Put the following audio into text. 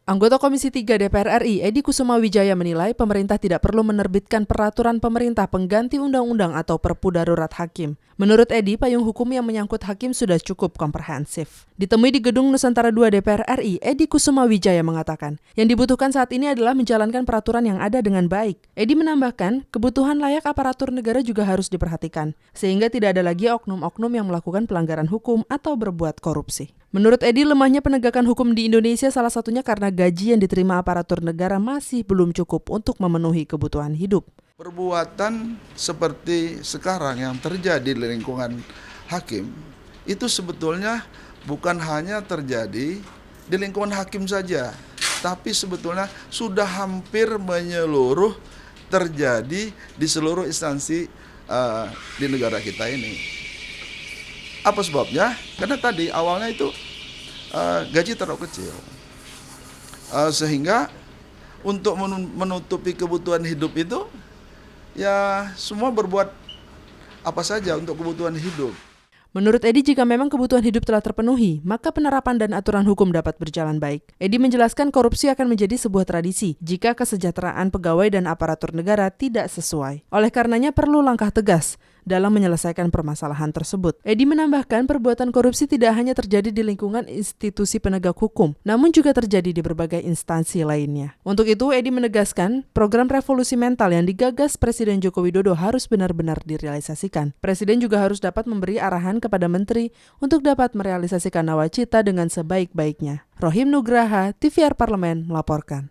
Anggota Komisi 3 DPR RI, Edi Kusuma Wijaya menilai pemerintah tidak perlu menerbitkan peraturan pemerintah pengganti undang-undang atau Perpu Darurat Hakim. Menurut Edi, payung hukum yang menyangkut hakim sudah cukup komprehensif. Ditemui di Gedung Nusantara II DPR RI, Edi Kusuma Wijaya mengatakan, yang dibutuhkan saat ini adalah menjalankan peraturan yang ada dengan baik. Edi menambahkan, kebutuhan layak aparatur negara juga harus diperhatikan, sehingga tidak ada lagi oknum-oknum yang melakukan pelanggaran hukum atau berbuat korupsi. Menurut Edi, lemahnya penegakan hukum di Indonesia salah satunya karena gaji yang diterima aparatur negara masih belum cukup untuk memenuhi kebutuhan hidup. Perbuatan seperti sekarang yang terjadi di lingkungan hakim, itu sebetulnya bukan hanya terjadi di lingkungan hakim saja, tapi sebetulnya sudah hampir menyeluruh terjadi di seluruh instansi di negara kita ini. Apa sebabnya? Karena tadi awalnya itu gaji terlalu kecil, sehingga untuk menutupi kebutuhan hidup itu ya semua berbuat apa saja untuk kebutuhan hidup. Menurut Edi, jika memang kebutuhan hidup telah terpenuhi, maka penerapan dan aturan hukum dapat berjalan baik. Edi menjelaskan korupsi akan menjadi sebuah tradisi jika kesejahteraan pegawai dan aparatur negara tidak sesuai. Oleh karenanya perlu langkah tegas dalam menyelesaikan permasalahan tersebut. Edi menambahkan perbuatan korupsi tidak hanya terjadi di lingkungan institusi penegak hukum, namun juga terjadi di berbagai instansi lainnya. Untuk itu, Edi menegaskan program revolusi mental yang digagas Presiden Joko Widodo harus benar-benar direalisasikan. Presiden juga harus dapat memberi arahan kepada menteri untuk dapat merealisasikan nawacita dengan sebaik-baiknya. Rohim Nugraha, TVR Parlemen, melaporkan.